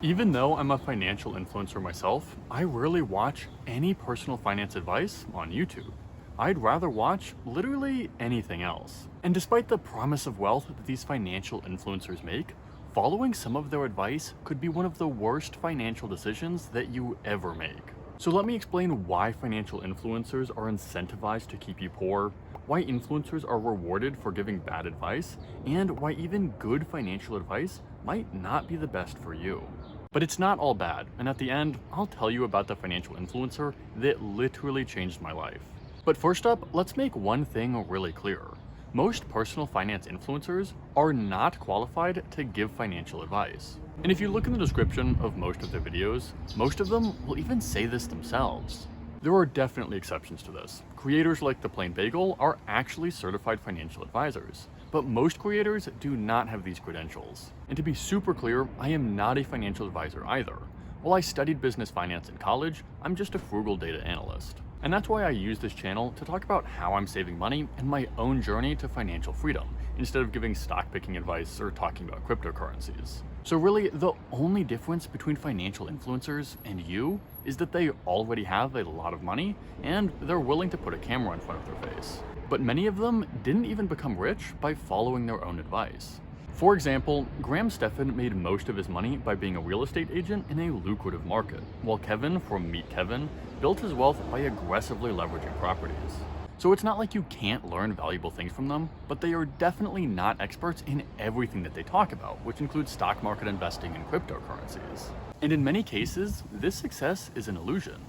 Even though I'm a financial influencer myself, I rarely watch any personal finance advice on YouTube. I'd rather watch literally anything else. And despite the promise of wealth that these financial influencers make, following some of their advice could be one of the worst financial decisions that you ever make. So let me explain why financial influencers are incentivized to keep you poor, why influencers are rewarded for giving bad advice, and why even good financial advice might not be the best for you. But it's not all bad, and at the end, I'll tell you about the financial influencer that literally changed my life. But first up, let's make one thing really clear. Most personal finance influencers are not qualified to give financial advice. And if you look in the description of most of their videos, most of them will even say this themselves. There are definitely exceptions to this. Creators like The Plain Bagel are actually certified financial advisors, but most creators do not have these credentials. And to be super clear, I am not a financial advisor either. While I studied business finance in college, I'm just a frugal data analyst. And that's why I use this channel to talk about how I'm saving money and my own journey to financial freedom, instead of giving stock picking advice or talking about cryptocurrencies. So really, the only difference between financial influencers and you is that they already have a lot of money and they're willing to put a camera in front of their face. But many of them didn't even become rich by following their own advice. For example, Graham Stephan made most of his money by being a real estate agent in a lucrative market, while Kevin from Meet Kevin built his wealth by aggressively leveraging properties. So it's not like you can't learn valuable things from them, but they are definitely not experts in everything that they talk about, which includes stock market investing and cryptocurrencies. And in many cases, this success is an illusion.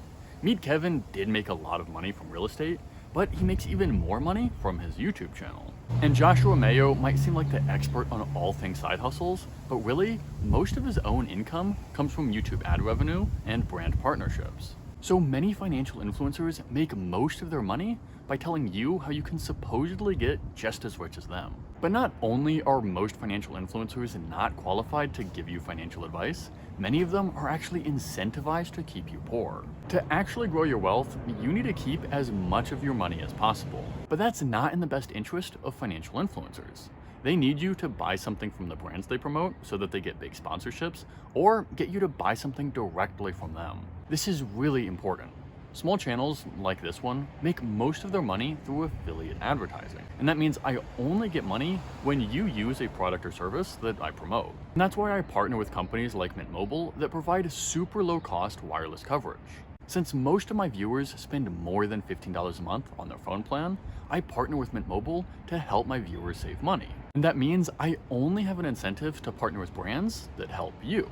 Meet Kevin did make a lot of money from real estate, but he makes even more money from his YouTube channel. And Joshua Mayo might seem like the expert on all things side hustles, but really, most of his own income comes from YouTube ad revenue and brand partnerships. So many financial influencers make most of their money by telling you how you can supposedly get just as rich as them. But not only are most financial influencers not qualified to give you financial advice, many of them are actually incentivized to keep you poor. To actually grow your wealth, you need to keep as much of your money as possible. But that's not in the best interest of financial influencers. They need you to buy something from the brands they promote so that they get big sponsorships, or get you to buy something directly from them. This is really important. Small channels like this one make most of their money through affiliate advertising. And that means I only get money when you use a product or service that I promote. And that's why I partner with companies like Mint Mobile that provide super low cost wireless coverage. Since most of my viewers spend more than $15 a month on their phone plan, I partner with Mint Mobile to help my viewers save money. And that means I only have an incentive to partner with brands that help you.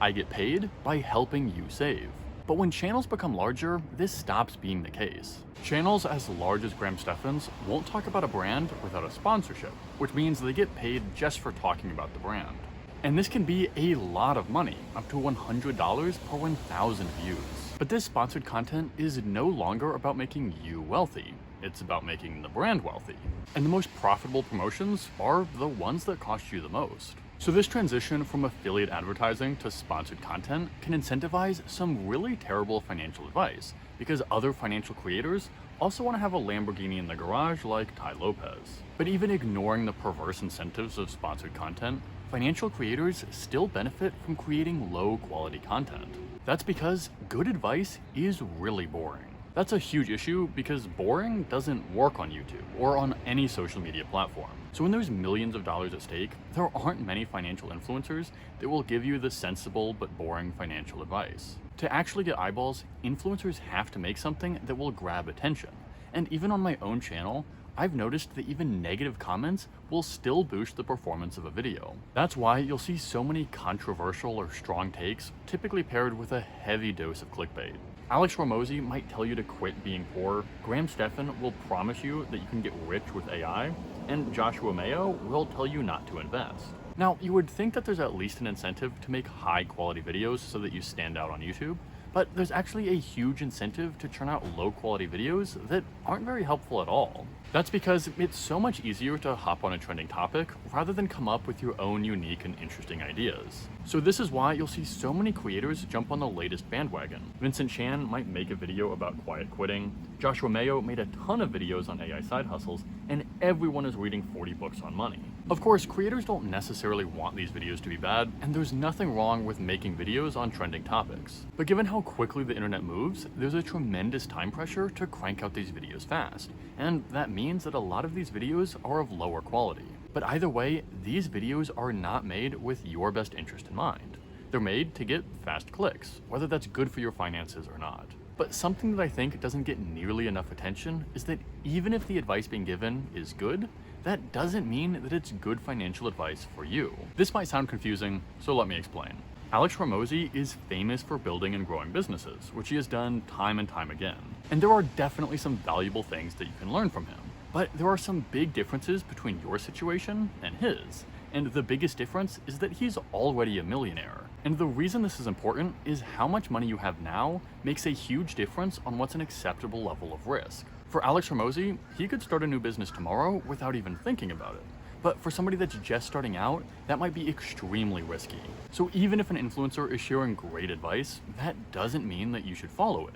I get paid by helping you save. But when channels become larger, this stops being the case. Channels as large as Graham Stephan's won't talk about a brand without a sponsorship, which means they get paid just for talking about the brand. And this can be a lot of money, up to $100 per 1,000 views. But this sponsored content is no longer about making you wealthy. It's about making the brand wealthy. And the most profitable promotions are the ones that cost you the most. So this transition from affiliate advertising to sponsored content can incentivize some really terrible financial advice, because other financial creators also want to have a Lamborghini in the garage like Tai Lopez. But even ignoring the perverse incentives of sponsored content, financial creators still benefit from creating low quality content. That's because good advice is really boring. That's a huge issue because boring doesn't work on YouTube or on any social media platform. So when there's millions of dollars at stake, there aren't many financial influencers that will give you the sensible but boring financial advice. To actually get eyeballs, influencers have to make something that will grab attention. And even on my own channel, I've noticed that even negative comments will still boost the performance of a video. That's why you'll see so many controversial or strong takes, typically paired with a heavy dose of clickbait. Alex Ramosi might tell you to quit being poor, Graham Stephan will promise you that you can get rich with AI, and Joshua Mayo will tell you not to invest. Now, you would think that there's at least an incentive to make high quality videos so that you stand out on YouTube, but there's actually a huge incentive to churn out low quality videos that aren't very helpful at all. That's because it's so much easier to hop on a trending topic rather than come up with your own unique and interesting ideas. So this is why you'll see so many creators jump on the latest bandwagon. Vincent Chan might make a video about quiet quitting, Joshua Mayo made a ton of videos on AI side hustles, and everyone is reading 40 books on money. Of course, creators don't necessarily want these videos to be bad, and there's nothing wrong with making videos on trending topics. But given how quickly the internet moves, there's a tremendous time pressure to crank out these videos fast, and that means that a lot of these videos are of lower quality. But either way, these videos are not made with your best interest in mind. They're made to get fast clicks, whether that's good for your finances or not. But something that I think doesn't get nearly enough attention is that even if the advice being given is good, that doesn't mean that it's good financial advice for you. This might sound confusing, so let me explain. Alex Hormozi is famous for building and growing businesses, which he has done time and time again. And there are definitely some valuable things that you can learn from him. But there are some big differences between your situation and his. And the biggest difference is that he's already a millionaire. And the reason this is important is how much money you have now makes a huge difference on what's an acceptable level of risk. For Alex Hormozi, he could start a new business tomorrow without even thinking about it. But for somebody that's just starting out, that might be extremely risky. So even if an influencer is sharing great advice, that doesn't mean that you should follow it.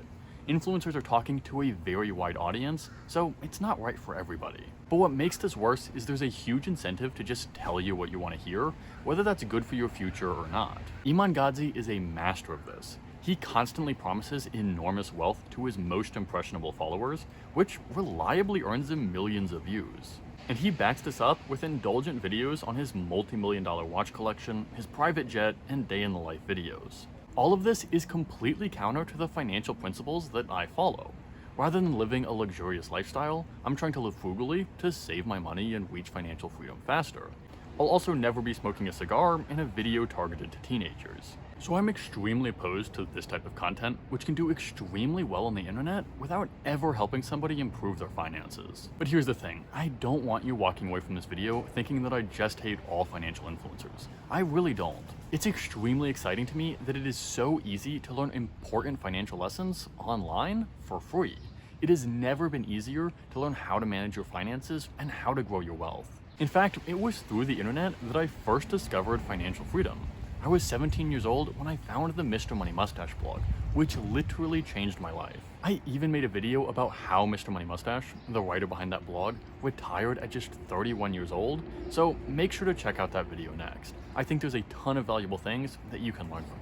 Influencers are talking to a very wide audience, so it's not right for everybody. But what makes this worse is there's a huge incentive to just tell you what you want to hear, whether that's good for your future or not. Iman Gadzhi is a master of this. He constantly promises enormous wealth to his most impressionable followers, which reliably earns him millions of views. And he backs this up with indulgent videos on his multi-million-dollar watch collection, his private jet, and day-in-the-life videos. All of this is completely counter to the financial principles that I follow. Rather than living a luxurious lifestyle, I'm trying to live frugally to save my money and reach financial freedom faster. I'll also never be smoking a cigar in a video targeted to teenagers. So I'm extremely opposed to this type of content, which can do extremely well on the internet without ever helping somebody improve their finances. But here's the thing, I don't want you walking away from this video thinking that I just hate all financial influencers. I really don't. It's extremely exciting to me that it is so easy to learn important financial lessons online for free. It has never been easier to learn how to manage your finances and how to grow your wealth. In fact, it was through the internet that I first discovered financial freedom. I was 17 years old when I found the Mr. Money Mustache blog, which literally changed my life. I even made a video about how Mr. Money Mustache, the writer behind that blog, retired at just 31 years old, so make sure to check out that video next. I think there's a ton of valuable things that you can learn from